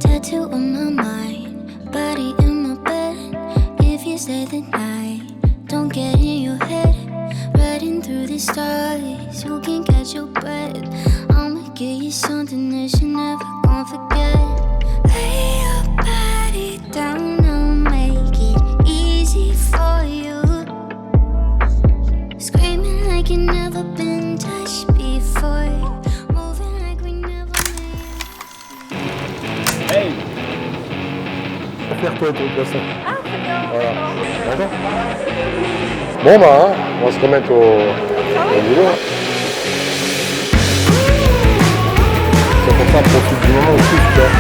Tattoo on my mind, body in my bed. If you stay the night, don't get in your head. Riding through the stars, you can catch your breath. I'ma give you something that you're never gonna forget. Lay your body down, I'll make it easy for you. Screaming like you've never been touched before. Moving like we never made. Hey! Faire quoi ton poisson? Ah, très bien. Voilà. D'accord. Bon bah, hein, on va se remettre au boulot. C'est pour ça, profite du moment aussi, tu vois.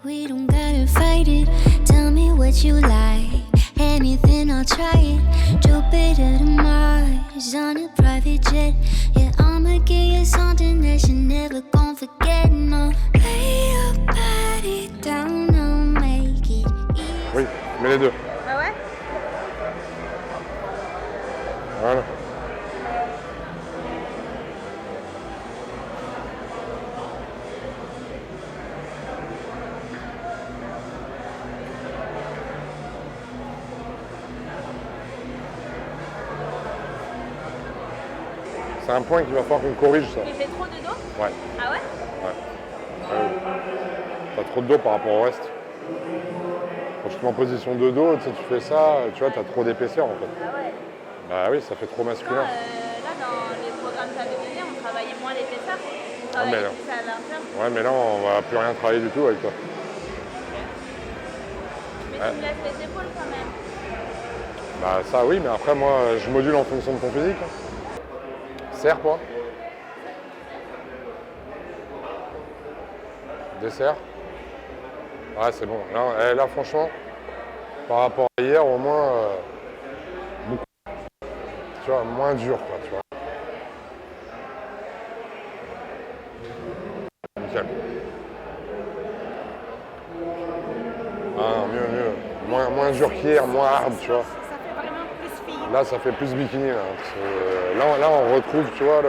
We don't gotta fight it. Tell me what you like. Anything, I'll try it. Jupiter to Mars on a private jet. Yeah, I'ma give you something that you're never gonna forget. No, lay your body down, I'll make it easy. Oui, mets les deux. Ah ouais? Voilà. C'est un point qu'il va falloir qu'on corrige ça. Il fait trop de dos? Ouais. Ah ouais? T'as trop de dos par rapport au reste. Quand je te mets en position de dos, tu sais, tu fais ça, tu vois, t'as trop d'épaisseur en fait. Ah ouais. Bah oui, ça fait trop masculin. Là, dans les programmes que tu avais donnés, on travaillait moins l'épaisseur. On mais travaillait là- plus à l'intérieur. Ouais, mais là, on va plus rien travailler du tout avec toi. Mais tu me laisses les épaules quand même. Bah ça oui, mais après moi, je module en fonction de ton physique. Serre quoi. Dessert. Ouais, c'est bon. Là, franchement, par rapport à hier, au moins, beaucoup, tu vois, moins dur, quoi, tu vois. Nickel. Ah, mieux. Moins dur qu'hier, moins hard, tu vois. Ça fait vraiment plus fille. Là, ça fait plus bikini. Là, on retrouve, tu vois,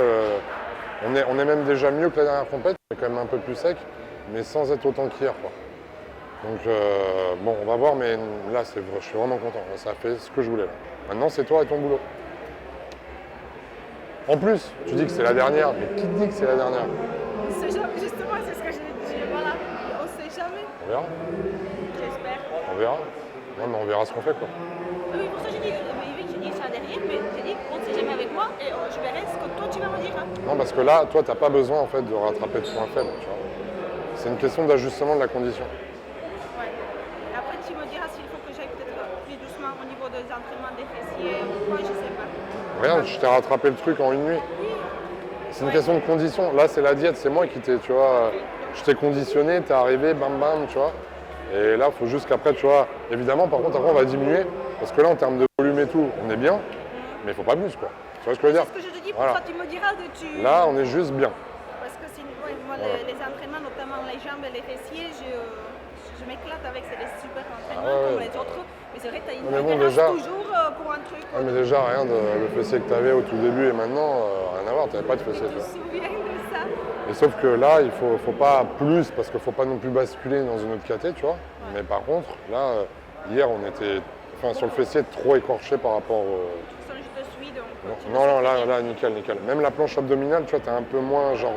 on est même déjà mieux que la dernière compète, c'est quand même un peu plus sec, mais sans être autant qu'hier, quoi. Donc, bon, on va voir, mais là, je suis vraiment content. Ça fait ce que je voulais. Là. Maintenant, c'est toi et ton boulot. En plus, tu dis que c'est la dernière, mais qui te dit que c'est la dernière? On sait jamais, justement, c'est ce que j'ai dit. Voilà, on sait jamais. On verra. J'espère. On verra. Non, mais on verra ce qu'on fait, quoi. Oui, pour ça j'ai dit, j'ai dit ça derrière, mais j'ai dit, on ne sait jamais avec moi et je verrai ce que toi tu vas me dire. Hein. Non, parce que là, toi, t'as pas besoin, en fait, de rattraper de points faibles, tu vois. C'est une question d'ajustement de la condition. Ouais. Et après, tu me diras s'il faut que j'aille peut-être plus doucement au niveau des entraînements des fessiers ou quoi, je sais pas. Regarde, je t'ai rattrapé le truc en une nuit. C'est une question de condition. Là, c'est la diète, c'est moi qui t'ai, tu vois, je t'ai conditionné, t'es arrivé, bam bam, tu vois. Et là, il faut juste qu'après, tu vois, évidemment, par contre, après, on va diminuer. Parce que là, en termes de volume et tout, on est bien, mais il faut pas plus, quoi. Tu vois ce que je veux dire? C'est ce que je te dis, pour Voilà. ça tu me diras de tu... Là, on est juste bien. Parce que c'est, ouais, moi, Voilà. les entraînements, notamment les jambes et les fessiers, je m'éclate avec, c'est des super entraînements Ah ouais, comme ouais. les autres. Mais c'est vrai que tu as une Ouais, mais bon, différence déjà- toujours pour un truc. Ouais, mais déjà, rien de le fessier que t'avais au tout début et maintenant, rien à voir, t'avais pas de fessier, tu Je me vois. souviens de ça. Et sauf que là, il faut pas plus, parce qu'il faut pas non plus basculer dans une autre caté, tu vois. Mais par contre, là, hier, on était, enfin, sur le fessier, trop écorché par rapport au... Je te suis donc. tu Non, me non, suis là, nickel. Même la planche abdominale, tu vois, t'es un peu moins, genre,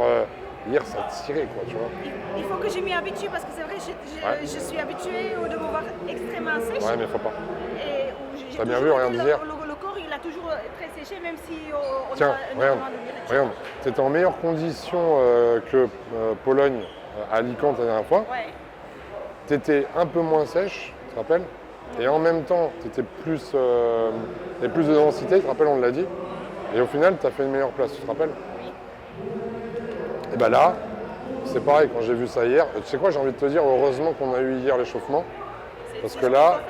hier, ça tirait, quoi, tu vois. Il faut que je m'y habitue parce que c'est vrai, je suis habituée de me voir extrêmement sèche. Ouais, mais faut pas. Et où j'ai T'as bien toujours vu, été regarde hier. Le corps, il a toujours très séché, même si on Tiens, a regarde, énormément de direction. regarde. T'étais en meilleure condition que Pologne à Alicante la dernière fois. Ouais. T'étais un peu moins sèche, tu te rappelles? Et en même temps, t'étais plus, t'avais plus de densité, tu te rappelles, on l'a dit. Et au final, t'as fait une meilleure place, tu te rappelles? Et ben là, c'est pareil, quand j'ai vu ça hier, tu sais quoi, j'ai envie de te dire, heureusement qu'on a eu hier l'échauffement. Parce que là,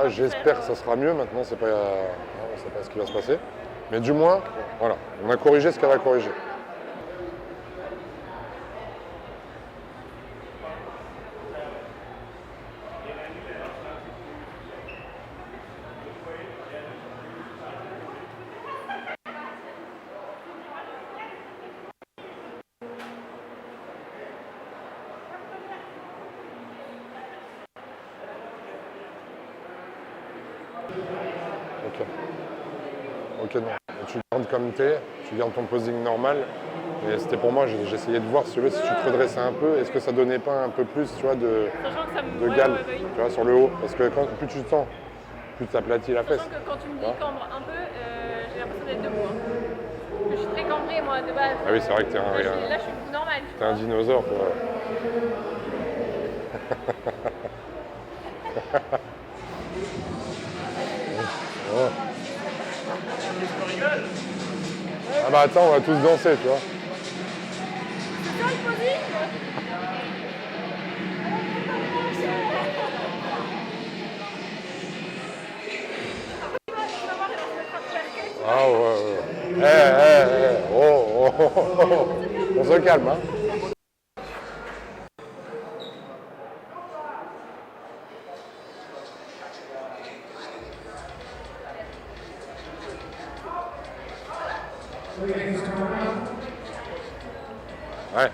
j'espère que ça sera mieux. Maintenant, c'est pas, on sait pas ce qui va se passer. Mais du moins, voilà, on a corrigé ce qu'elle a corrigé. Ok. Ok, non. Tu gardes comme t'es, tu gardes ton posing normal. Et c'était pour moi, j'essayais de voir si tu te redressais un peu, est-ce que ça donnait pas un peu plus, tu vois, de gale, tu vois, sur le haut. Parce que plus tu tends, plus tu aplatis la fesse. Sachant que quand tu me dis cambre un peu, j'ai l'impression d'être debout. Hein. Je suis très cambrée, moi, de base. Ah oui, c'est vrai que t'es là, je suis plus normale. T'es un dinosaure, toi. Oh. Ah bah attends, on va tous danser, tu vois. C'est ça le posing? Ah ouais. Oh. On se calme, hein. Ouais.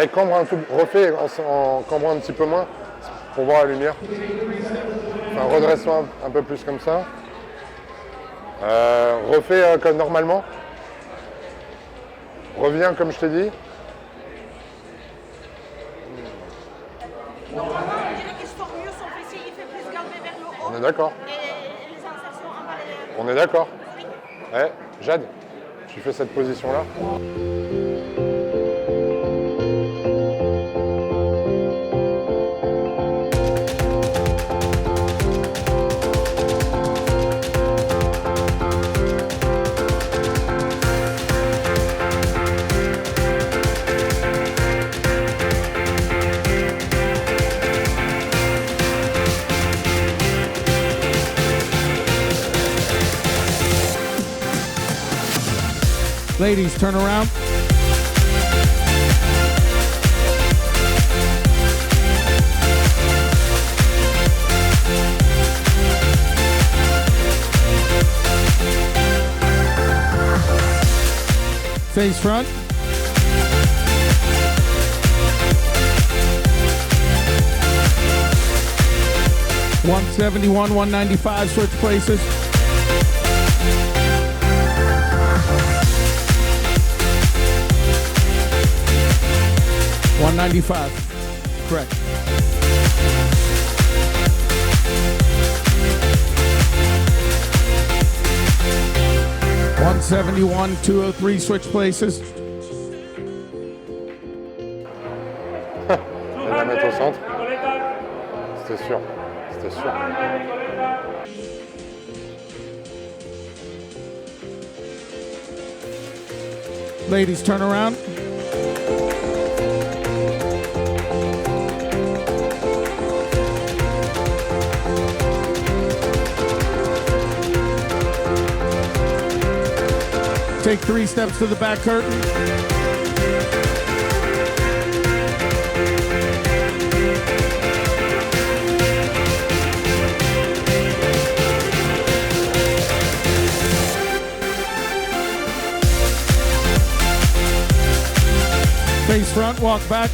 Et cambre un tout, refais en cambrant un petit peu moins pour voir la lumière. Enfin, redresse-toi un peu plus comme ça. Refais comme normalement. Reviens comme je t'ai dit. Normalement, on dirait qu'il se forme mieux son fessier, il fait plus galber vers le haut. On est d'accord. Et les insertions en bas. On est d'accord. Ouais, Jade, tu fais cette position-là. Ladies, turn around. Face front. $171, $195, switch places. $195, correct. $171, $203, switch places. Et la mettre au centre. C'était sûr. Ladies, turn around. Take 3 steps to the back curtain. Face front, walk back.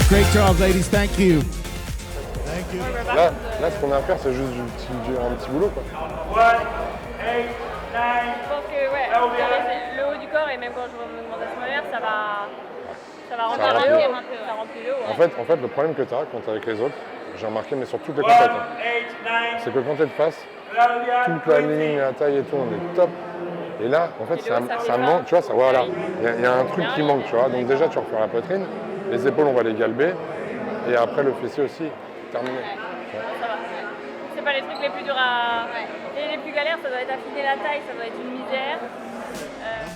Great job, ladies. Thank you. Là, ce qu'on a à faire, c'est juste un petit boulot, quoi. Je pense que le haut du corps et même quand je vois mon augmentation mammaire, ça va remplir un peu. Ça remplit le haut. En fait, le problème que tu as quand tu es avec les autres, j'ai remarqué, mais sur toutes les compétitions, c'est que quand tu es de face, toute la ligne, la taille et tout, on est top. Et là, en fait, ça manque, tu vois, voilà. Il y a un truc qui manque, tu vois. Donc déjà, tu refais la poitrine, les épaules, on va les galber, et après le fessier aussi, terminé. Ça va. C'est pas les trucs les plus durs à... Et les plus galères, ça doit être affiner la taille, ça doit être une misère.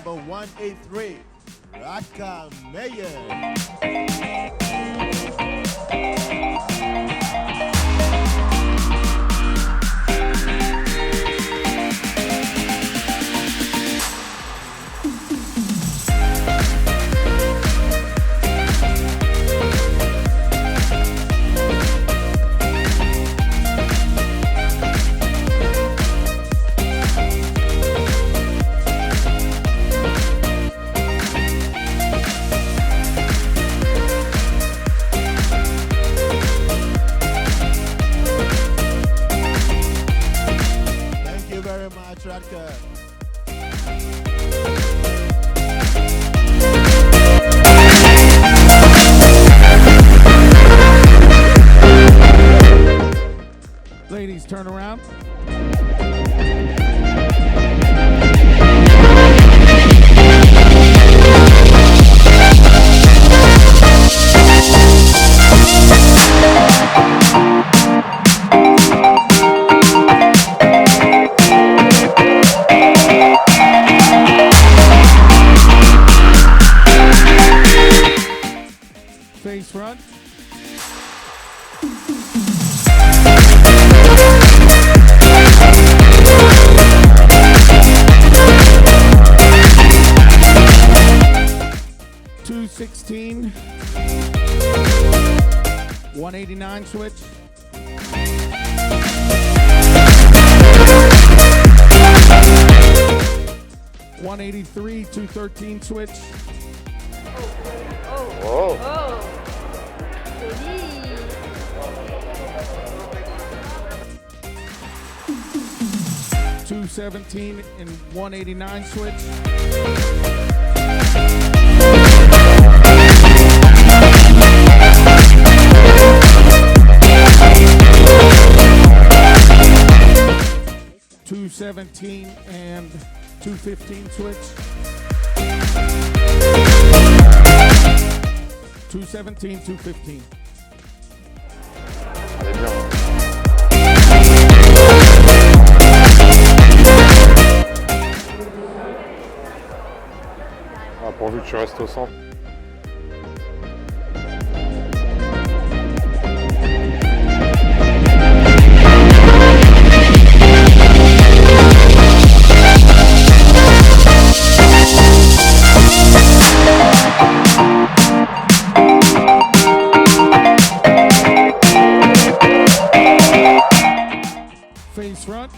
Number 183, Raka Meyer. turn around. Face front. $216. 189 switch. $183, 213 switch. Oh. Joli. $217 and 189 switch. $217 and 215 switch. $217, 215. Elle est bien. Ah, pourvu que tu restes au centre. Face front.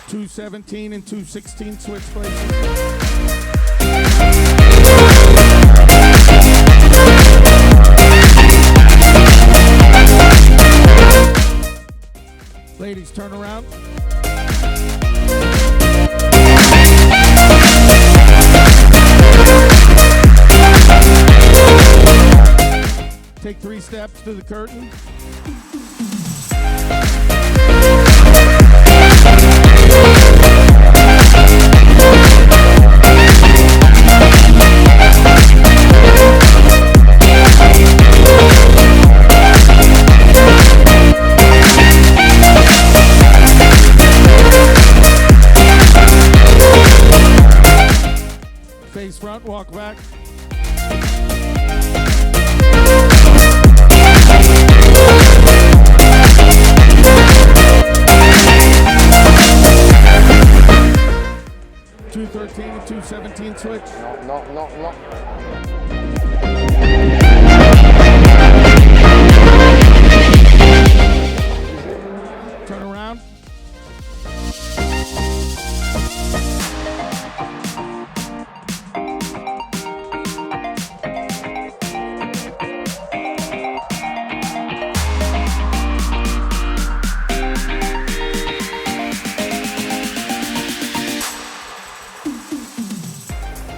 $217 and 216 switch places. Ladies, turn around. Take 3 steps to the curtain. Face front, walk back. $213 and 217 switch. Non, non, non, non. Turn around.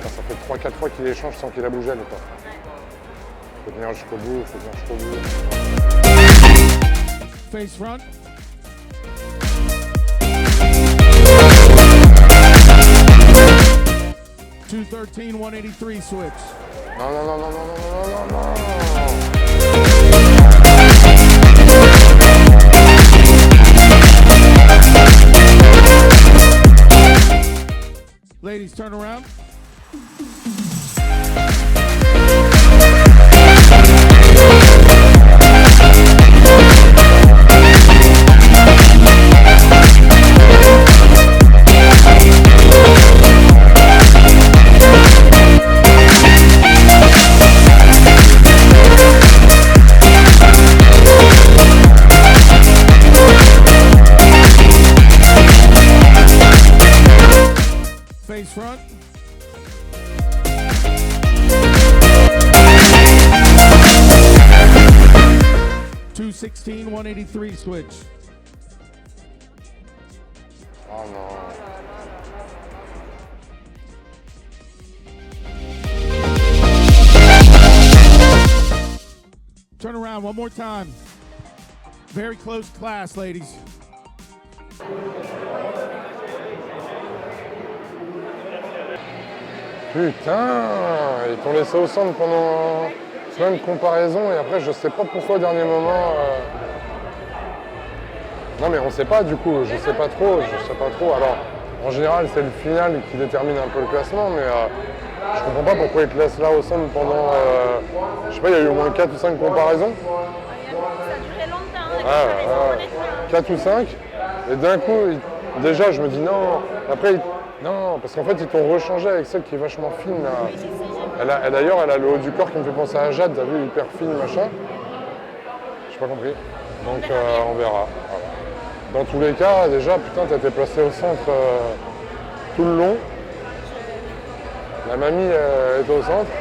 Ça fait 3-4 fois qu'il échange sans qu'il a bougé le temps. Faut tenir jusqu'au bout, faut tenir jusqu'au bout. Face front. $213, 183 switch. Non, non, non, non, non, non, non, non, non. Ladies, turn around. Face front. $216, 183 switch. Oh non. one more time. Very close class, ladies. Putain, ils t'ont laissé au centre pendant plein de comparaisons et après je sais pas pourquoi au dernier moment. Non mais on sait pas du coup, je sais pas trop. Alors en général c'est le final qui détermine un peu le classement, mais je comprends pas pourquoi ils te laissent là au centre pendant. Je sais pas, il y a eu au moins 4 ou 5 comparaisons. Ça a duré longtemps, les comparaisons, honnêtement. 4 ou 5, et d'un coup, déjà je me dis non, après, non, parce qu'en fait ils t'ont rechangé avec celle qui est vachement fine là. Oui, je sais, j'ai vu. D'ailleurs, elle a le haut du corps qui me fait penser à Jade, t'as vu, hyper fine, machin. J'ai pas compris. Donc on verra. Voilà. Dans tous les cas, déjà, putain, t'as été placé au centre tout le long. La mamie est au centre.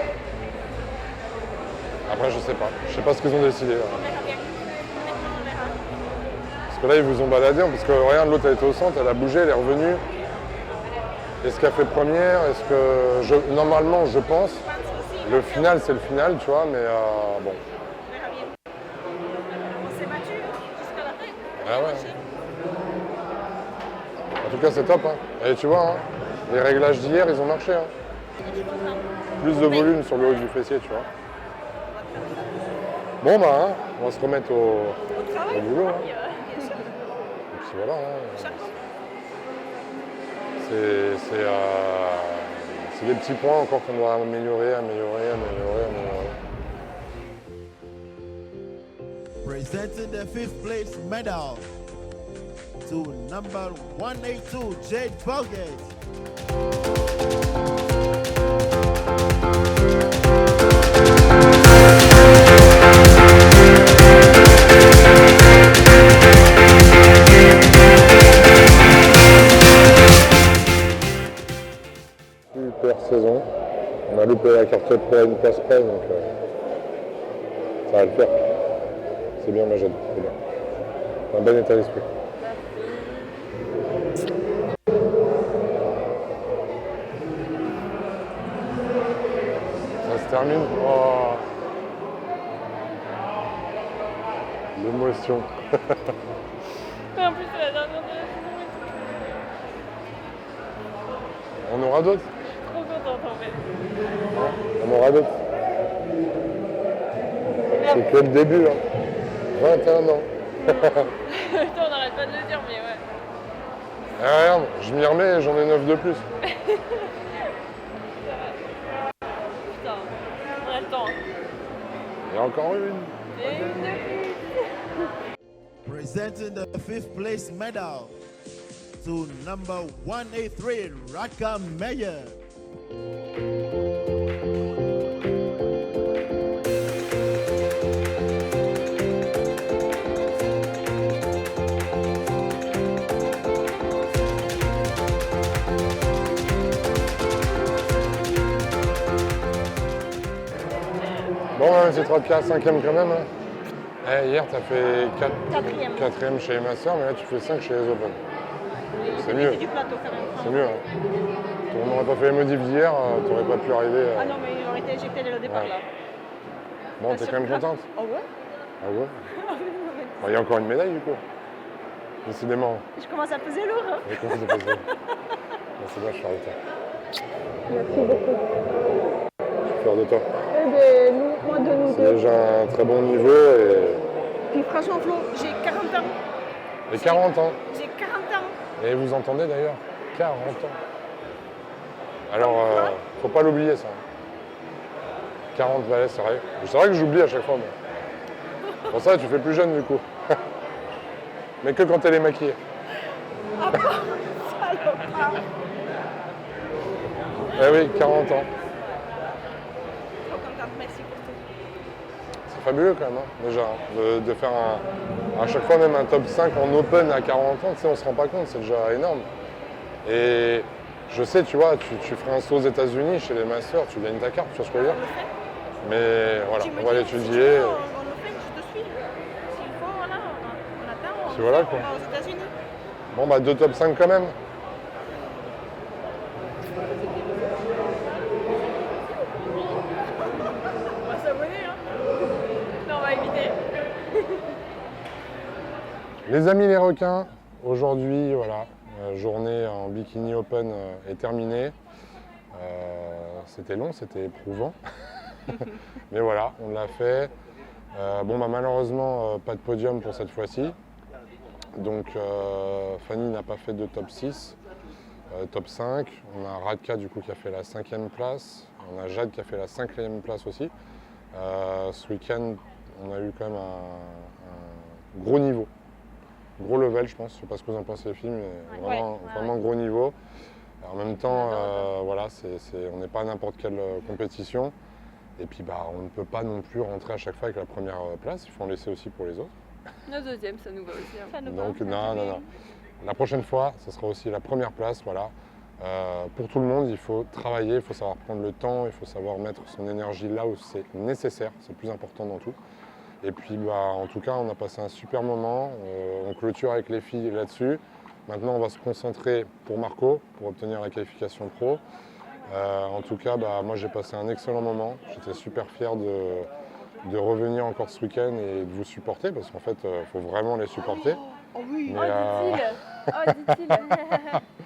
Après, je sais pas ce qu'ils ont décidé. Là. On verra bien. Honnêtement, on verra. Parce que là, ils vous ont baladé, parce que regarde, l'autre a été au centre, elle a bougé, elle est revenue. Est-ce qu'elle fait première? Est-ce que, normalement, je pense, Je pense aussi. le final, c'est le final, tu vois, mais bon. On verra bien. On s'est battu jusqu'à la fin. Ah ouais. En tout cas, c'est top. Hein. Et tu vois, hein, les réglages d'hier, ils ont marché. Hein. Plus de volume sur le haut du fessier, tu vois. Bon, bah, hein, on va se remettre au boulot. Hein. Bien sûr. Et puis voilà. Hein. Chaque fois. C'est des petits points encore qu'on doit améliorer. Presenting the 5th place medal to number 182, Jade Boggett. Super saison. On a loupé la carte pro à une place près, donc ça va le faire. C'est bien, ma jeune, c'est bien. Un bon état d'esprit. Ça se termine. Oh. L'émotion. En plus, c'est la dernière de la saison et tout. On aura d'autres. Trop contente en fait. On aura d'autres. C'est que le début, hein. 21 ans. Putain, on n'arrête pas de le dire, mais ouais. Ah, regarde, je m'y remets et j'en ai 9 de plus. Putain, on a le temps. Il y a encore une. Et une de plus. Presenting the 5th place medal to number 183, Raka Meyer. Bon, c'est 3 cinquième quand même. Hein. Hier, tu as fait 4e chez les masseurs, mais là, tu fais 5 chez les Open. C'est mieux. C'est du plateau quand même. C'est mieux. Hein. On n'aurait pas fait les modifs d'hier, tu n'aurais pas pu arriver. Ah non, mais il aurait été éjecté dès le départ Ouais. là. Bon, t'es quand même contente? Oh ouais. Ah ouais? Bon, il y a encore une médaille du coup. Décidément. Je commence à peser lourd. Hein. J'ai compris de passer. Bon, c'est bien, je suis fier de toi. Merci beaucoup. Je suis fier de toi. Moi de nous C'est deux. déjà un très bon niveau et Puis franchement, Flo, j'ai 40 ans. 40 ans. J'ai 40 ans. Et vous entendez d'ailleurs 40 ans. Alors, faut pas l'oublier ça. 40 balais, c'est vrai. C'est vrai que j'oublie à chaque fois. Mais... Pour ça, tu fais plus jeune du coup. Mais que quand elle est maquillée. Salopard. Eh oui, 40 ans. Trop contente, merci pour tout. C'est fabuleux quand même, hein, déjà, hein, de faire à chaque fois même un top 5 en open à 40 ans, tu sais, on se rend pas compte, c'est déjà énorme. Et je sais, tu vois, tu ferais un saut aux États-Unis chez les masters, tu gagnes ta carte, tu vois ce que je veux dire. Mais voilà, Tu me on va dis, l'étudier. si tu veux, on le fait, je te suis. S'il faut, voilà, on attend, on, Puis voilà, va quoi. aux États-Unis. Bon, bah 2 top 5 quand même. On va s'abonner, hein. Non, on va éviter. Les amis les requins, aujourd'hui, voilà, journée en bikini open est terminée. C'était long, c'était éprouvant. Mais voilà, on l'a fait. Bon, bah, malheureusement, pas de podium pour cette fois-ci. Donc Fanny n'a pas fait de top 6, top 5. On a Radka du coup qui a fait la 5e place. On a Jade qui a fait la 5e place aussi. Ce week-end, on a eu quand même un gros niveau. Gros level, je pense. Je ne sais pas ce que vous en pensez les filles, mais vraiment gros niveau. En même temps, voilà, on n'est pas à n'importe quelle compétition. Et puis bah, on ne peut pas non plus rentrer à chaque fois avec la première place, il faut en laisser aussi pour les autres. La deuxième, ça nous va aussi. Hein. Donc non. La prochaine fois, ce sera aussi la première place, voilà. Pour tout le monde, il faut travailler, il faut savoir prendre le temps, il faut savoir mettre son énergie là où c'est nécessaire, c'est le plus important dans tout. Et puis bah, en tout cas, on a passé un super moment, on clôture avec les filles là-dessus. Maintenant, on va se concentrer pour Marco, pour obtenir la qualification pro. En tout cas, bah, moi j'ai passé un excellent moment. J'étais super fier de revenir encore ce week-end et de vous supporter parce qu'en fait, il faut vraiment les supporter. Oh oui, Mais, dit-il.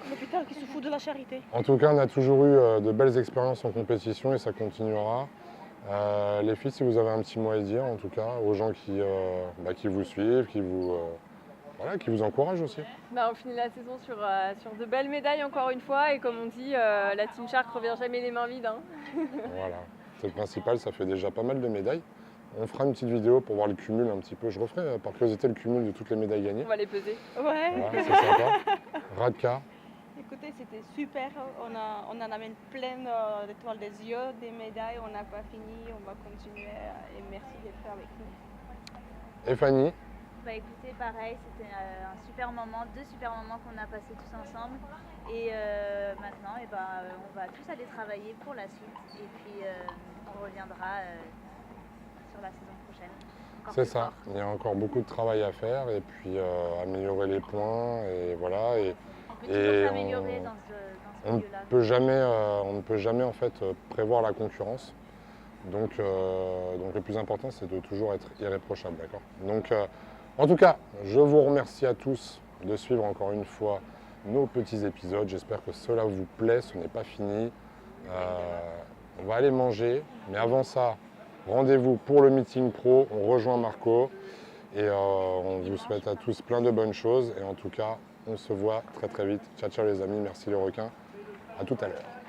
mais putain, qui se fout de la charité. En tout cas, on a toujours eu de belles expériences en compétition et ça continuera. Les filles, si vous avez un petit mot à dire, en tout cas, aux gens qui vous suivent, qui vous encouragent aussi. Bah, on finit la saison sur de belles médailles encore une fois et comme on dit, la Team Shark revient jamais les mains vides. Hein. Voilà, c'est le principal, ça fait déjà pas mal de médailles. On fera une petite vidéo pour voir le cumul un petit peu. Je referai par curiosité le cumul de toutes les médailles gagnées. On va les peser. Ouais. Voilà, c'est sympa. Radka, Écoutez, c'était super. On en amène plein d'étoiles des yeux, des médailles. On n'a pas fini. On va continuer. Et merci d'être avec nous. et Fanny. Bah écoutez, pareil, c'était un super moment, 2 super moments qu'on a passés tous ensemble. Et maintenant, on va tous aller travailler pour la suite. Et puis, on reviendra sur la saison prochaine. C'est ça, il y a encore beaucoup de travail à faire et puis améliorer les points et voilà. On peut toujours s'améliorer dans ce on milieu-là. on ne peut jamais en fait prévoir la concurrence. Donc le plus important c'est de toujours être irréprochable, d'accord. Donc en tout cas, je vous remercie à tous de suivre encore une fois nos petits épisodes. J'espère que cela vous plaît, ce n'est pas fini. On va aller manger, mais avant ça, rendez-vous pour le meeting pro. On rejoint Marco et on vous souhaite à tous plein de bonnes choses. Et en tout cas, on se voit très très vite. Ciao ciao les amis, merci les requins. À tout à l'heure.